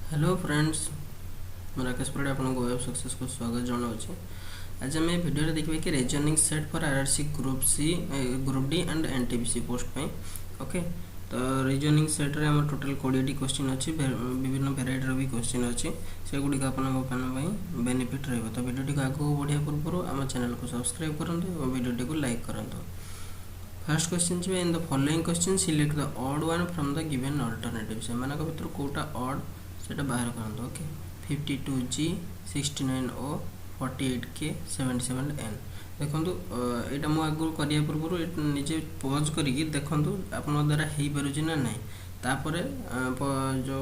Hello friends, मैं राकेश परिड़ा आपको web success को स्वागत जनाऊँ। आज आम भिडियो देखिए कि reasoning set for RRC group D and NTPC post पे। ओके, तो रीजनिंग सेट रे हम टोटल 20 क्वेश्चन अच्छी विभिन्न भेराइटर भी क्वेश्चन अच्छी से गुड़िक आपन बेनिफिट रही। तो वीडियो आगे बढ़िया पूर्व आम चैनल को सब्सक्राइब करूँ और वीडियो को लाइक करूँ। फर्स्ट क्वेश्चन जी, in the following question select the odd one from the given alternative. से भर कोटा ऑड से बाहर करते। Okay, 52G 69O 48K 77N। देखो यहाँ मुझे आगु करने पूर्व निजे पॉज करके देखूँ आप द्वारा हो पारे ना ना, तापर जो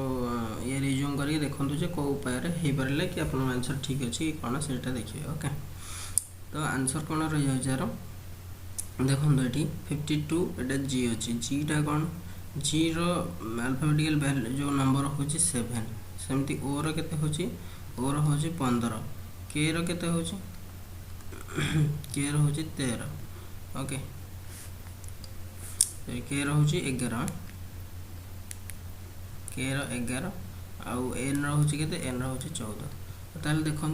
ये रिज्यूम करके देखूँ जो कौ उपाय हो पारे कि आप आंसर ठीक अच्छे कि कौन से देखिए। ओके, तो आंसर कौन रही यार देखो ये 52 एटा G अच्छी, जीटा कौन जी अल्फाबेटिकल वैल्यू जो नंबर हूँ 7, सेमती ओ रते हूँ ओ हूँ 15, के रते हूँ के हूँ 13। ओके, के हूँ 11, के 11 आउ एन हूँ के एन हूँ 14। ताल देखो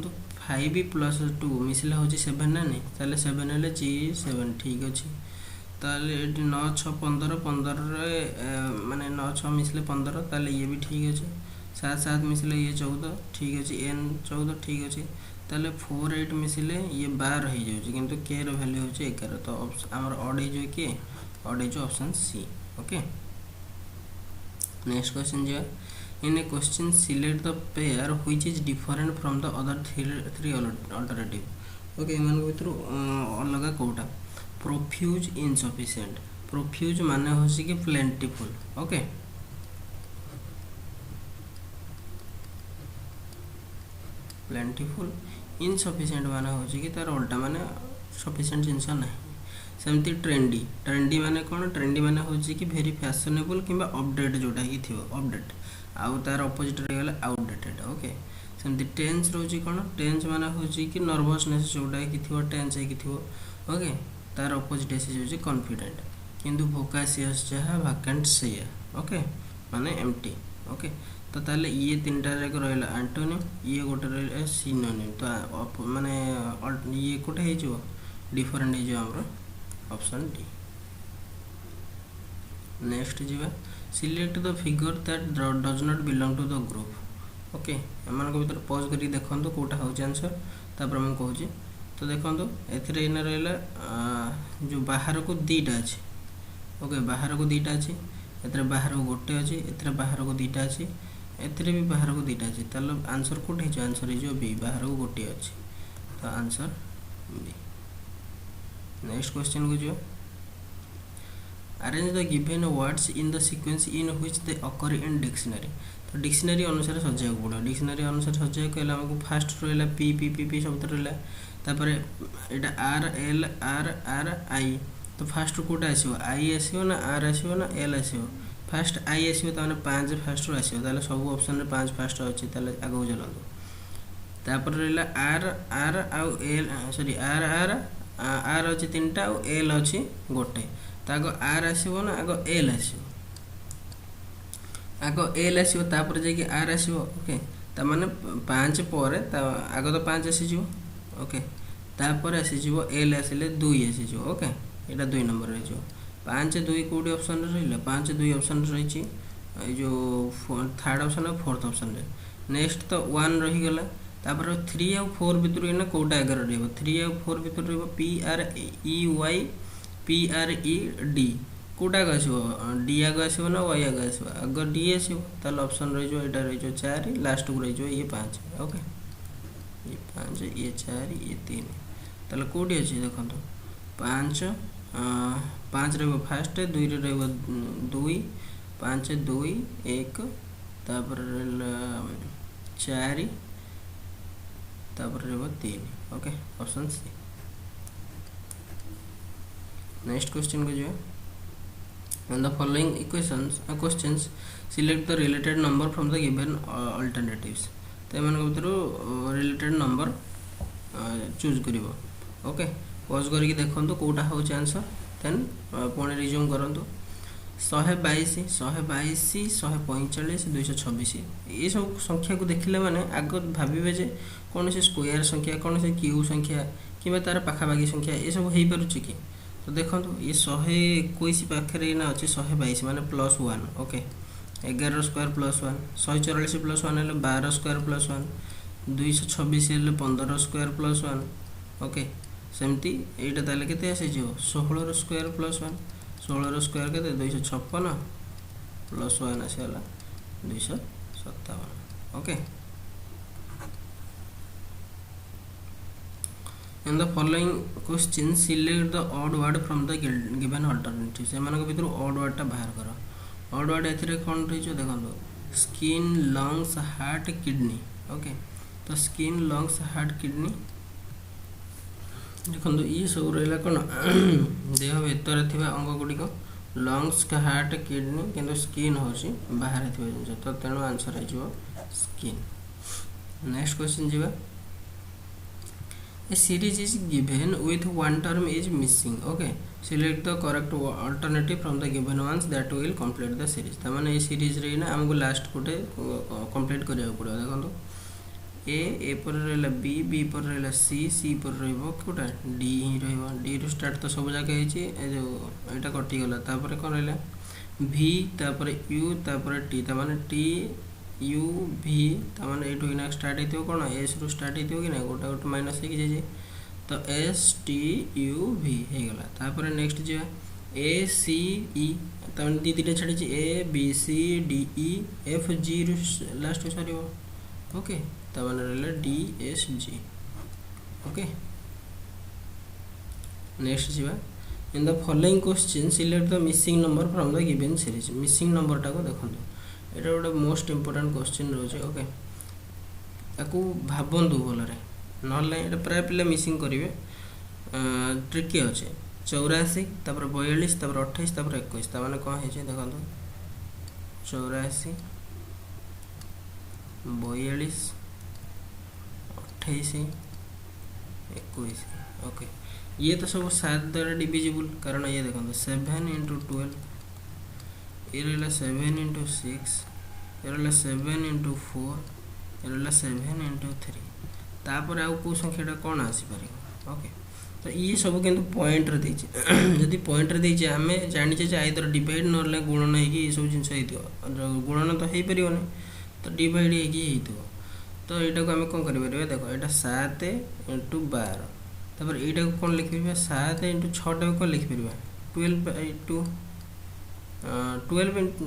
5 + 2 मिसले हूँ 7 ना नहीं, ताले 7 हेल्ले G7 ठीक अच्छे। ताले 9 6 15 15 माने 9 6 मिसले 15, ताले ये भी ठीक अच्छे। 7 7 मिसले ये 14 ठीक अच्छे, एन 14 ठीक अच्छे। ताले 4 8 मिसले ये 12 हो जाए, किंतु के वैल्यू हूँ 11। तो आमर ऑड हो किए ऑड हो option C. Okay, next question जो in a question select the pair which is different from the other three alternative. Okay, इन भर अलग कौटा प्रोफ्यूज इनसफिशिएंट। प्रोफ्यूज माने हो कि प्लेंटीफुल। Okay, plentiful. इनसफिशिएंट माने हो कि तार उल्टा माने सफिशिएंट जिनस ना। सेमती ट्रेंडी, ट्रेंडी माने कौन, ट्रेंडी माने हो कि वेरी फैशनेबल कि अपडेट जोटा ही थी अपडेट, आउ तार अपोजिट रहीगला आउटडेटेड। ओके, सेमती टेंस रोची कौन, टेंस माने हो कि नर्वसनेस जोटा कि थी टेंस है कि थी। ओके, तार अपोजिट आसी कॉन्फिडेंट, किंतु वोकाशियस जहाँ वैकेंट से। ओके, माने एम्प्टी। ओके, तो ताले ये तीन टा जाक रहा एंटोनिम, ये गोटे रहा सिनोनिम। तो माने ये कोटे हो डिफरेंट हो ऑप्शन डी। नेक्स्ट जी, select the figure that does not belong to the group. Okay, एम भर पॉज कर देखो कौटा हूँ आंसर, तापर मुझे कहूँ। तो देखो ए रहा जो बाहर को दीटा अच्छे। ओके, बाहर को दीटा अच्छे, ए बाहर को गोटे अच्छे, ए बाहर को दीटा अच्छे, एथिरे भी बाहर को दीटा अच्छे। ताल आंसर कौट हो आंसर हो बी, बाहर को गोटे अच्छे। तो आंसर बी। नेक्स्ट क्वेश्चन को जो arrange the given words in the sequence in which they occur in dictionary. तो डिक्शनरी अनुसार सजा पड़ो। डिक्शनरी अनुसार सजा कहला आमको फास्ट रहा पी पी पी पी शब्द रहा, तापर यहाँ आर एल आर आर आई। तो फास्ट कौटा आसो आई आसो ना आर आसो ना एल आसो, फास्ट आई आसो, तो 5 फास्ट आसो, ताले सब ऑप्शन में 5 फास्ट अच्छे। ताले आगो चलते, तापर रहा आर आर आउ L sorry R R R अच्छे 3टा आउ एल अच्छे गोटे। तो आग आर आसो ना आग एल आसो, आग एल आसो तापर जाकि आर आसो। ओके, ता माने 5 पर आग तो 5 आसीज। ओके, तापर आसीज एल आसिले 2 आसीज। ओके, यहाँ 2 नंबर रही 5 2 कौटी ऑप्शन रहा 5 2 ऑप्शन रही जो थर्ड ऑप्शन और फोर्थ ऑप्शन रे। नेक्स्ट तो 1 रहीगला, तापर 3 आउ 4 भितर ना कौटा आगे रही 3 आउ 4 भितर रही P R E Y P R E D. कौटा आगे आसो डी आगे आसो ना वाई आगे आसो, आग डी आसो, ताल ऑप्शन रही यहाँ रही 4, लास्ट को रही ये 5। ओके, ये 5 ये 4 ये 3, ताल कौटी अच्छे देखो 5 5 रही फास्ट, 2 रही 2 5 2 1, तापर 4, तापर रही 3। Okay, option C. Next question को जो है the following equations questions select the related number from the given alternatives. तो एम भर रिलेटेड नंबर चूज कर। ओके, पॉज करके देखो कौटा हूँ आंसर, देन पुणी रिज्यूम करूँ। 122 145 226 ये सब संख्या को देखिले माने आग भाबिबे जे कौन से स्क्वायर संख्या कौन से क्यू संख्या कि तार पाखापाखि संख्या ये सब हो पारुछि कि तो देखो ये 121 पाखे ना अच्छे 122 माने +1 okay 11 square +1 144 +1 हेल्ले 12 square +1 226 हेल्ले 15 square +1 okay सेमती एटा ताले केते आसे जो 16 स्क्वायर +1 16 स्क्वायर के 256 +1 आसला 257 okay. In the following question select the odd word from the given alternative से मानक भीतर odd word टा बाहर करो odd word एथिरे कोन रहियो देखंतो skin lungs heart kidney okay तो skin lungs heart kidney देखंतो ये सब रहला कोन देह भीतर थिबा अंग गुडी को lungs का heart kidney किंतु skin होसी बाहर थिबा जिंस तो तेनो आंसर है जो skin। नेक्स्ट क्वेश्चन जीवा A series is given with one term is missing. Okay, select the correct alternative from the given ones that will complete the series. तमाने ये series रही ना हमको last कोटे complete करिया पड़ेगा देखो तो A पर रहला B पर रहला C पर रहबो कोटा D ही रहबो D रो start तो सब जगह है ची जो इटा कटी गला तापर कौन रहला V तापर U तापर T तमाने T U V तमाने एटू इना स्टार्ट हेतियो कोन S रो स्टार्ट हेतियो कि ना गोटा गोटा माइनस हे जे तो S T U V हे गला तापर नेक्स्ट जे A C E तमाने दी तीटा छडी A B C D E F G रो लास्ट सरीबो ओके तमाने रहला D S G okay. Next जीवा in the following question select the missing number from the given series missing number टा को देखंतु एटा गोटे मोस्ट इंपोर्टेंट क्वेश्चन रोचे ओके ताकू भाबंतु भलरे नहले एटा प्राय पिला मिसिंग करिवे ट्रिकी अछि 84 तापर 42 तापर 28 तापर 21 ता माने कोन हे छै देखंतु 84 42 28 21 ओके ये तो सब 7 द्वारा डिविजिबल कारण ये देखंतु 7 * 12 ये रहला 7 * 6 ये रहला 7 * 4 ये रहला 7 * 3 तापर आउ को संख्याटा कोन आसी पारे ओके तो ये सब किंतु पॉइंट रे देछि यदि पॉइंट रे देछि हमें जानि जे आइदर डिवाइड नले गुणन हे कि ये सब जिंस हेतियो गुणन तो हे परियो नै तो डिवाइड हे कि हेतियो तो एटा को हमें कोन करि परबे देखो एटा 7 * 12 तापर एटा को कोन लिखि परबे 7 * 6 टा को लिखि परबे 12/2 12 into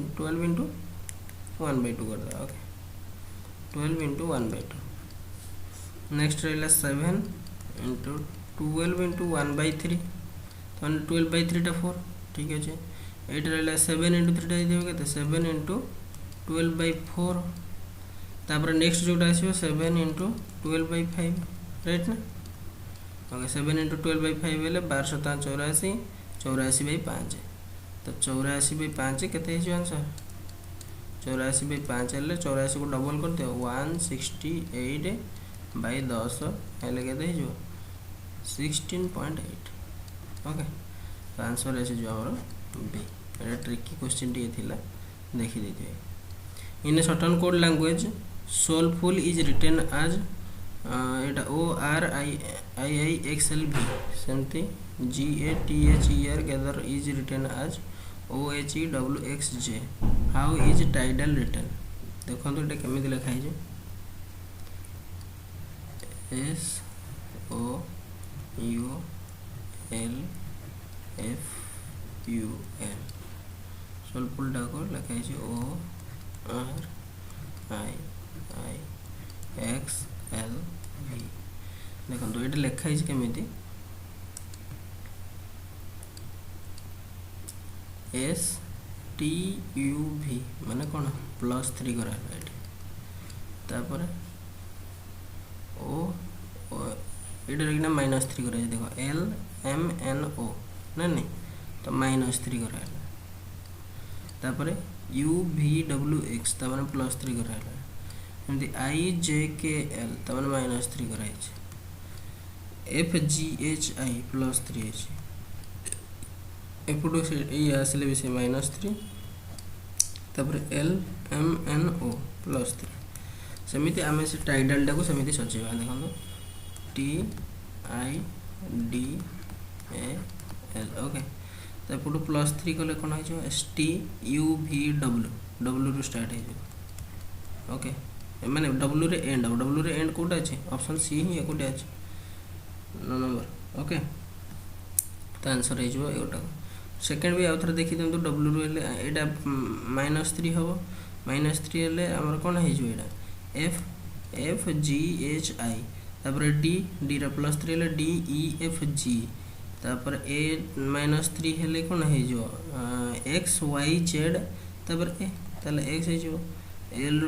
1/2 कर दे ओके 12 into 1/2 नेक्स्ट रहला 7 into 12 into 1/3 तो 12/3 टा 4 ठीक है जे एट रहला 7 into 3 टा देबे केते 7 into 12/4 तापर नेक्स्ट जोटा आसीबो 7 into 12/5 राइट ना ओके 7 into 12/5 हेले 12 * 84 84/5 तो 84/5 केते हे आंसर 84/5 हेले 84 को डबल कर दियो 168/10 हेले केते हे 16.8 ओके तो आंसर ऐसे जो हमर बी एटा ट्रिकी क्वेश्चन टी थिला देखि देथिबे in a certain code language soulful is written as एटा O R I I X L V सेमती G A T H E R gather is written as O H E W X J how is tidal written देखो तो एटा केमिति लिखा है जे S O U L F U L soulful टा को लिखा है O R I I X L V देखो तो एटा लिखा है केमिति S T U V माने कोन +3 करा है एटी तापर O एटा रखना -3 करा है देखो L M N O ना नहीं तो -3 करा है तापर U V W X ता माने +3 करा है एंदी I J K L ता माने -3 करा है F G H I +3 है एपटू ये आसिले भी से -3 तापर एल एम एन ओ +3 सेमिति आमे से टाइडल टाको सेमिति सजेबा देखो T I D A L okay तापर +3 कले कोन है जो S T U V W W रू स्टार्ट है जो ओके माने डब्ल्यू रे एंड डब्ल्यू रे एंड कोटा अछि ऑप्शन सी ही कोटा अछि 9 नंबर ओके तो आंसर है जो एटा सेकंड भी आउथर देखि दंतु डब्ल्यू रू एटा -3 हबो -3 हेले हमर कोन है जो एटा F F G H I तापर डी डी रा +3 हेले डी ई एफ जी तापर ए -3 हेले कोन है जो एक्स वाई जेड तापर ए ताले एक्स है जो एल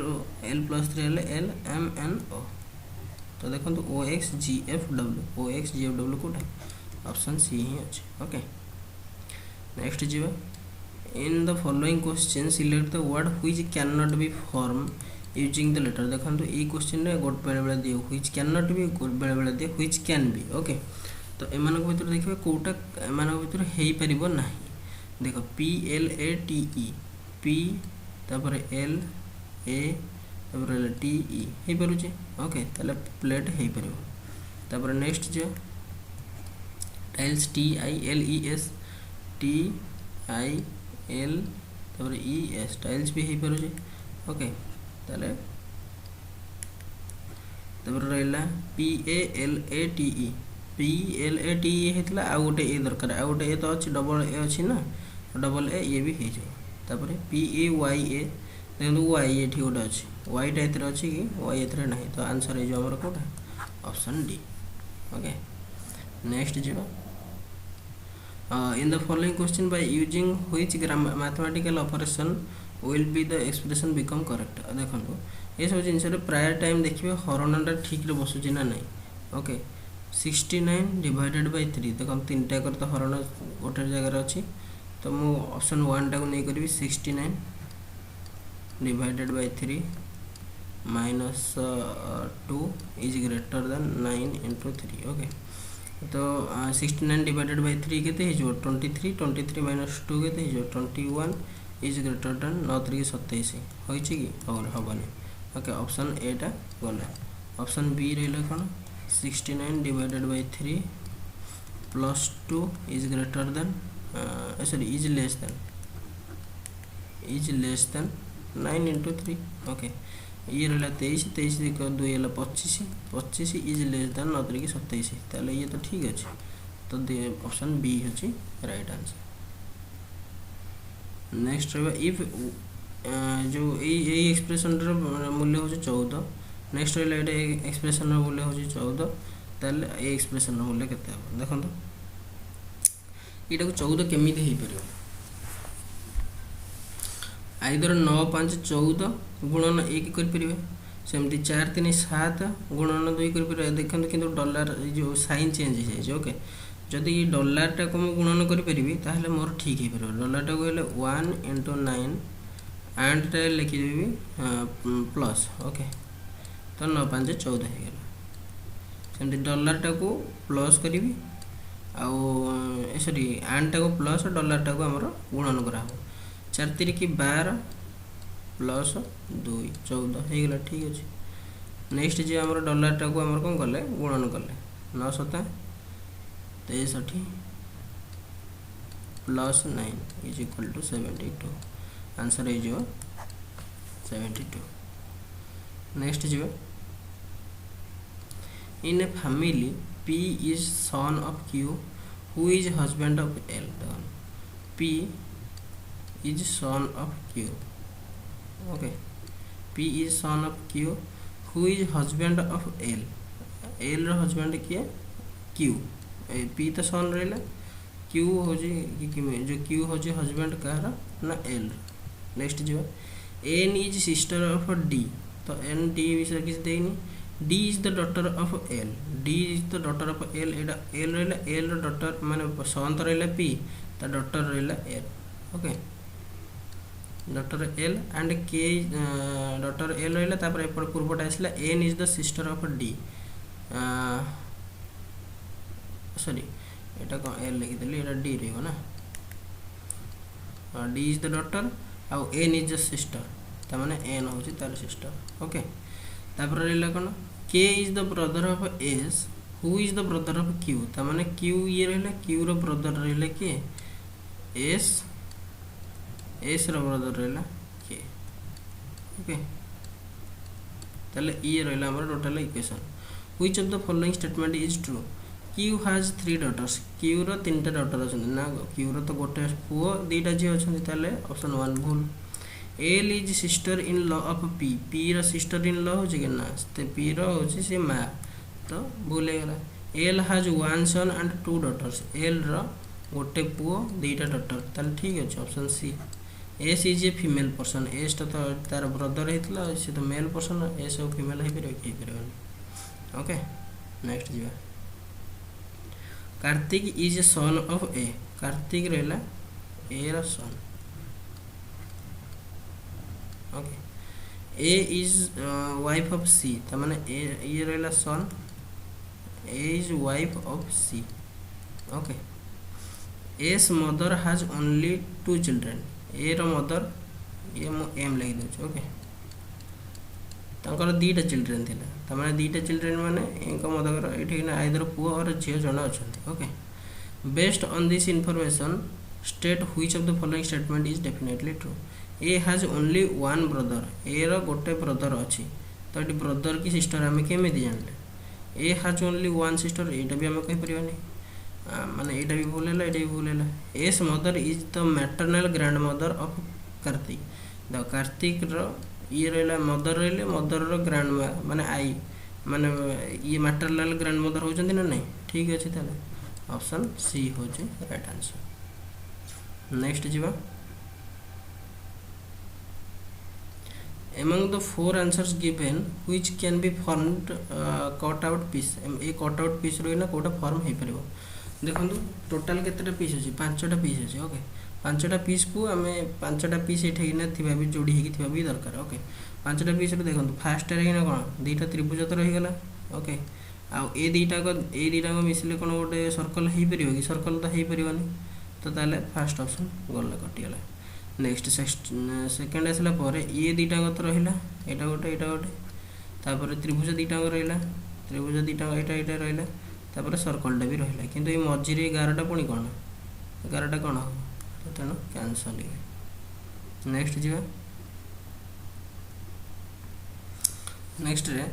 एल +3 हेले एल एम एन ओ तो देखो O X G F W O X G F W कोटा ऑप्शन सी ही अछि ओके नेक्स्ट जीवा in the following question select the word which can not be form using the letter देखो ए question रे गोट बेले बेले दियो व्हिच कैन नॉट बी बेले बेले दियो व्हिच कैन बी ओके तो एमान को भीतर देखबे कोटा एमान को भीतर हेई परिबो नाही देखो P L A T E P तापर एल ए तापर एल टी ई हेई परु जे ओके ताले प्लेट हेई परिबो तापर next J tiles T I L E S T I L तापर ई एस टाइल्स भी हेई परु जे ओके ताले तापर रहला P A L A T E P L A T E हेतला आ गोटे ए दरकार आ गोटे ए तो अछि डबल ए अछि ना डबल ए ये भी हे जे तापर पी ए वाई ए देखो वाई एठी गोटे अछि वाई टा एतरे अछि कि वाई एतरे नाही तो आंसर है जो हमर कोटा ऑप्शन डी ओके नेक्स्ट जीवा in the following question by using which mathematical operation will be the expression become correct देखो ये सब जिनस प्राय टाइम देखिए हरणटा ठीक रे बसुची ना नहीं ओके 69 डिवाइडेड बाय 3 देखो तीनटा कर तो हरण गोटे जगह अच्छी तो मु ऑप्शन 1 टा को नहीं करी 69 divided by 3 -2 is greater than 9 into 3 okay तो 69 डिवाइडेड बाय 3 केते हिजो 23 23 - 2 केते हिजो 21 इज ग्रेटर देन 9 3 27 होई छी कि और हबनी ओके ऑप्शन ए टा गला ऑप्शन बी रहला कोन 69 divided by 3 +2 is greater than sorry is less than 9 into 3 okay ये रहला 23 23 को 2 हला 25 25 इज लेस देन 9 3 27 ताले ये तो ठीक अछि तो ऑप्शन बी अछि राइट आंसर नेक्स्ट रहबा इफ जो ए एक्सप्रेशन रो मूल्य हो 14 नेक्स्ट रहला एटा एक्सप्रेशन रो मूल्य हो 14 ताले ए एक्सप्रेशन रो मूल्य केते हो देखो तो एटा को 14 केमिति हे परियो आइदर 9 5 14 गुणन 1 कर परिबे सेमती 4 3 7 गुणन 2 कर परिबे देखंत किंतु डॉलर जो साइन चेंज हे जे ओके जदि डॉलर टा को गुणन कर परिबे ताहले मोर ठीक हे परिबे डॉलर टा को हेले 1 into 9 एंड टा लिखि देबी प्लस ओके तो 9 5 14 हे गेला सेमती डॉलर टा को प्लस करिवि आ सॉरी एंड टा को प्लस डॉलर टा को हमर गुणन करा हो 4 3 की 12 प्लस 2 14 हे गेला ठीक अछि नेक्स्ट जे हमर डॉलर टा को हमर कोन करले गुणन करले 9 7 63 plus 9 is equal to 72 answer है जो 72 नेक्स्ट जो in a family P is son of Q who is husband of L P is son of Q okay P is son of Q who is husband of L L रो husband किए Q P तो son रहला Q हो जे जो Q हो जे husband कहार ना L next जो N is sister of D तो N D विषय किस देनी D is the daughter of L D is the daughter of L Etah L रहला L रो daughter माने son तो रहला P ता daughter रहला L okay daughter L and K daughter L रहला तापर एपर पूर्वटा आसला N is the sister of D sorry एटा को L लिखि देली एटा D रहबो ना डी इज द डॉटर आउ एन इज द सिस्टर तामाने एन होची तार सिस्टर ओके तापर रहला कोन K is the brother of S who is the brother of Q तामाने क्यू ये रहला क्यू रो ब्रदर रहला के एस एस रो ब्रदर रहला के ओके ताले ये रहला हमर total equation which of the following statement is true Q has 3 daughters Q रो 3टा डॉटर अछन ना क्यू रो तो गोटे पुओ दीटा जे अछन ताले ऑप्शन 1 भूल L is sister in law of P P रो सिस्टर इन लॉ हो जे ना ते पी रो होची से मा तो भूल गला L has 1 son and 2 daughters L रो गोटे पुओ दीटा डॉटर ताले ठीक अछि option C S is a female person S तो तार ब्रदर हेतला से तो male person S or female हे परबो ओके नेक्स्ट जीवा Kartik is a son of A Kartik रहला ए रा son okay A is wife of C त माने ए ये रहला son A is wife of C okay S mother has only 2 children A रो मदर ये मो एम लगी दो ओके तांकर दीटा चिल्ड्रन थिला त माने दीटा चिल्ड्रन माने इनका मदर एठी ना आइदर पुओ और झियो जणा अछंती okay based on this information state which of the following statement is definitely true A has only 1 brother A रो गोटे ब्रदर अछि तो एटी ब्रदर की सिस्टर हमें केमे दी जानले ए हैज ओनली 1 सिस्टर एटा भी हम कहि परिबानी माने एटा भी भूल हैला एटा भी भूल हैला S mother is the maternal grandmother of Kartik द कार्तिक रो ये रहला मदर रहले मदर रो ग्रैंड माने आई माने ये मैटरनल ग्रैंडमदर हो जंदी ना नहीं ठीक अछि ताले ऑप्शन सी हो जे राइट आंसर नेक्स्ट जीवा among the 4 answers given which can be formed cut out piece A cut out piece रो ना कोटा फॉर्म हे परबो देखंतु टोटल केतेटा पीस अछि 5टा पीस अछि ओके 5टा पीस को हमें 5टा पीस एठे ना थिबा भी जोड़ी हे थिबा भी दरकार ओके 5टा पीस रो देखंतु फर्स्ट रे ना कोन दीटा त्रिभुज तो रहि गेला ओके आ ए दीटा को मिसले कोन गोटे सर्कल हे परिबो कि सर्कल तो हे परिबोनी तो ताले फर्स्ट ऑप्शन गल्ला कटि गेला नेक्स्ट सेकंड आसला पर ये दीटा तो रहिला एटा गोटे तापर त्रिभुज दीटा रहिला त्रिभुज दीटा एटा रहिला तापर सर्कलटा भी रहिला किंतु ए मझी रे 11टा पुनी कोन 11टा कोन हो तेनो कैंसल हे नेक्स्ट जीवा नेक्स्ट रे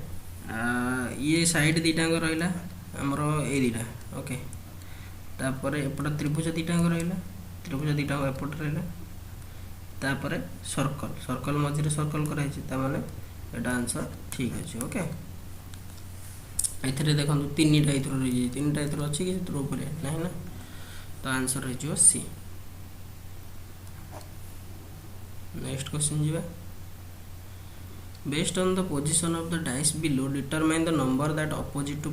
ये साइड दीटा रहिला हमरो ए दीटा ओके तापर एपट त्रिभुज दीटा रहिला त्रिभुज दीटा एपट रहिला तापर सर्कल सर्कल मझे सर्कल कराई ता माने एटा आंसर ठीक अछि ओके एथरे देखंतु तीनटा इथरो रही तीनटा इथरो अछि कि इथरो ऊपर नाही ना तो आंसर रही जो सी नेक्स्ट क्वेश्चन जीवा based on the position of the dice below determine the number that opposite to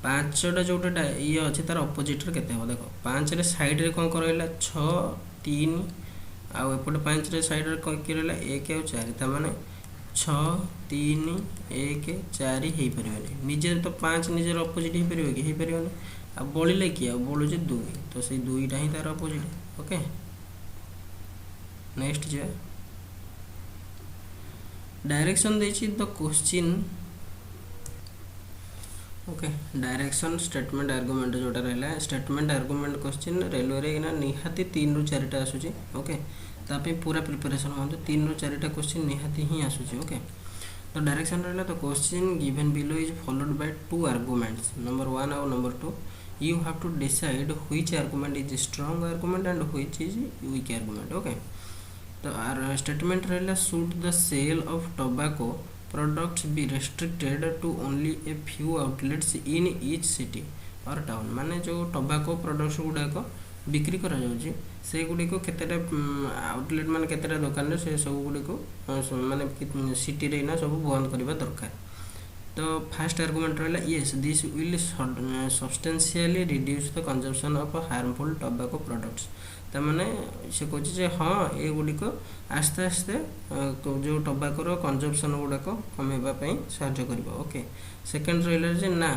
5टा जोटा ये अछि तार अपोजिट रे केते हो देखो 5 रे साइड रे कोन करैला 6 3 आ एपटे 5 रे साइड रे कि रहला 1 और 4 त माने 6 3 1 4 हे परिबे निजे तो 5 निजे अपोजिट हे परिबे कि हे परिबे आ बोलिले कि आ बोलु जे 2 तो से 2टा ही तार अपोजिट ओके नेक्स्ट जे डायरेक्शन देछि the question okay direction statement argument जोटा रहला स्टेटमेंट आर्गुमेंट क्वेश्चन रेलवे रे ना निहाती 3 रु 4 टा आसुची ओके तापे पूरा प्रिपरेशन होंतो 3 रु 4 टा क्वेश्चन निहाती ही आसुची ओके तो डायरेक्शन रहला तो question given below is followed by 2 arguments number 1 और number 2 you have to decide which argument is strong argument and which is weak argument okay तो our statement रहला should the sale of tobacco products be restricted to only a few outlets in each city or town माने जो tobacco products गुडा को बिक्री करा जाउची से गुडी को केतेटा आउटलेट माने केतेटा दुकान रे से सब गुडी को माने सिटी रे ना सब बंद करबा दरकार तो फर्स्ट आर्गुमेंट रहला yes this will substantially reduce the consumption of harmful tobacco products त माने से कहछि जे हां ए गुडी को आस्ते आस्ते जो टोबैको रो कंजम्पशन गुडा को कमेबा पई सहायता करबो ओके सेकंड रहला जे ना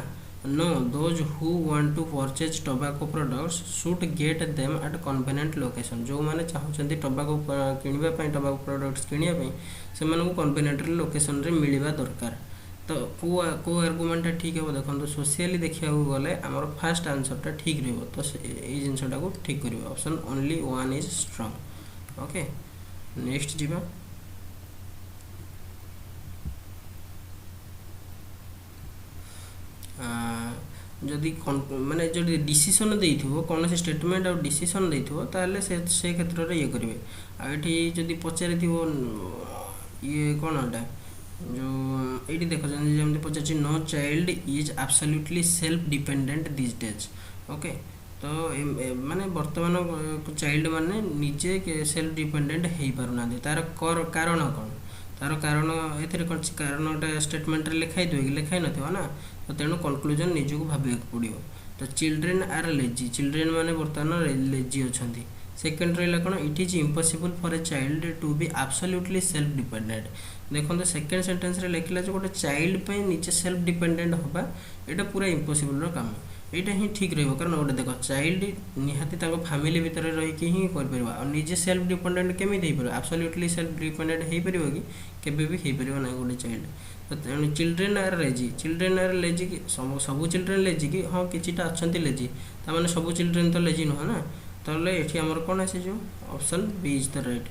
No, those who want to purchase tobacco products should get them at convenient location. जो मैंने चाहते टोबाको किणवाई टोबाको प्रोडक्ट्स किणापी से कन्वेनिएंट लोकेशन रे मिलवा दरकार। तो को आर्गुमेंटा ठीक है देखो सोशियली देखा गले आमर फास्ट आंसरटा ठीक रही तो ये जिनटा को ठीक कर option only one is strong. Okay next जीवा जदि माने जदि डिसीजन देइथिबो कौन से स्टेटमेंट और डिसीजन देइथिबो ताले से क्षेत्र रे ये करिवे आ एठी जदि पचारिथिबो ये कोनटा जो एठी देखो जेमति पचारछि no child is absolutely self dependent this days. Okay तो माने वर्तमान चाइल्ड माने निजे सेल्फ डिपेंडेंट हेई पारुना तार कारण कोन तार कारण एथिरे कोन कारणटा स्टेटमेंट रे लिखाई देबे लिखाई नथिबो ना तो तेणु कनक्लूजन निजक भाविक पड़ो। तो चिल्ड्रेन आर लेजी चिल्ड्रेन माने बर्तमान लेजी अच्छा। सेकेंड रहा कौन it is impossible for a child to be absolutely self dependent. देखो सेकेंड सेंटेंस रे लिखला जो गोटे चाइल्ड पे निजे सेल्फ डिपेंडेंट होगा यहाँ पूरा इम्पॉसिबल काम यहाँ ही ठीक रही कारण गोटे देख चाइल्ड निहाती फैमिली भितर रही ही कर निजे सेल्फ डिपेंडेंट केमी एब्सोल्युटली सेल्फ डिपेंडेंट हो पार कि केबे भी हो पार ना गोटे चाइल्ड। तो चिल्ड्रेन आर लेजी कि सब चिल्ड्रेन लेजी कि हाँ किटा अच्छा लेजी ताने सब चिल्ड्रेन तो लेजी नुह ना तो ये आमर कौन आसी जो option B is the right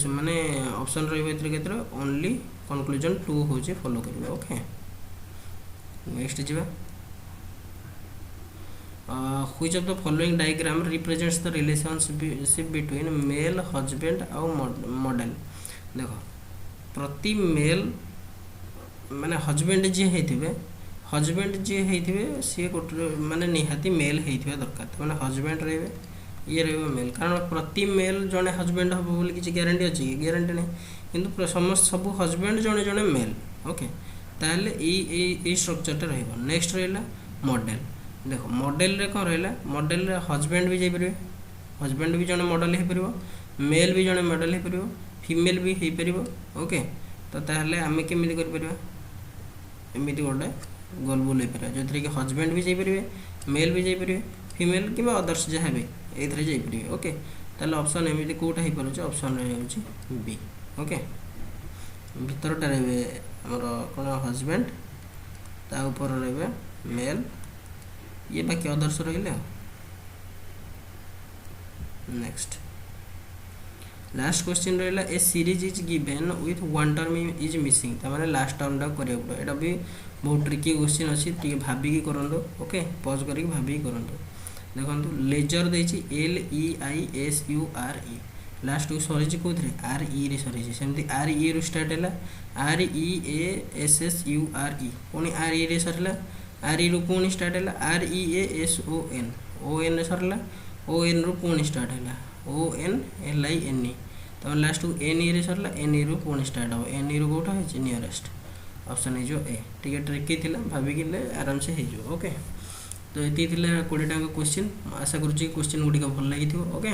माने ऑप्शन रही ओनली कंक्लूजन 2 हूँ फॉलो करेंगे। ओके नेक्स्ट जी which of the following diagram represents the relationship between male husband और मॉडल। देखो प्रति मेल माने हजबैंड जी होते हजबैंड जी होते सी गोटे माने निहाती मेल होता दरकार माने हजबैंड रे ये रही मेल कारण प्रति मेल जड़े हजबैंड हम बोली किसी ग्यारंटी अच्छी कि ग्यारंटी नहीं किंतु समस्त सब हजबैंड जड़े जड़े मेल। ओके ताहले ये स्ट्रक्चरटा रहिबो। नेक्स्ट रहा मॉडल। देखो मॉडल रे कौन रहा मॉडल रे हजबैंड भी जाइपर हजबैंड भी जड़े मॉडल हो पार मेल भी जड़े मॉडल हो पार फीमेल भी हो पार। ओके तो ताहले आमे केमिति कर परिबा एमिति गोटे गोल बोल हो पार जो कि हजबैंड भी जाइपर मेल भी जाइपर फीमेल कि अदर्स जहाँ भी ये जाइपर। ओके ताहले ऑप्शन एमिति कोटा हो पारे ऑप्शन रही बी। ओके भितरटा रही आमर कौन हजबैंड ता ऊपर रही मेल ये बाकी अदर्स रही। नेक्स्ट लास्ट क्वेश्चन रहा a series is given with one term is missing तार लास्ट टर्मटा करा पड़े यहाँ भी बहुत ट्रिकी क्वेश्चन अच्छी टे भाविकी करूँ। ओके पज करके भाविकी करूँ। देखो लेजर देछि LEISURE लास्ट को सरी कौन RE रे सरी सेमती RE रु स्टार्ट है REASSURE पुणी RE रे सरला RE रु पुणी स्टार्ट है REASON ON रे सरला ON रु पुणी स्टार्ट है ONLINE तो लास्ट को NE रे सरला NE रु पुणी स्टार्ट हो NE रु कोटा है नियरेस्ट ऑप्शन हो ए टे ट्रिकी थी भाविक आराम से हो। ओके तो ये 20टा क्वेश्चन आशा करुँच क्वेश्चन गुड़िक भल लगी। ओके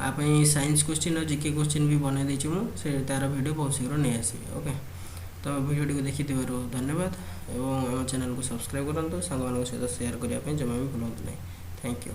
आप साइंस क्वेश्चन और जीके क्वेश्चन भी बनई देछि मुझे तार वीडियो बहुत शीघ्र नहीं आसबि। ओके तो वीडियो को देखि धन्यवाद और आम चैनल को सब्सक्राइब करूँ सांग सहित शेयर करने जमा भी भूलु नहीं। Thank you.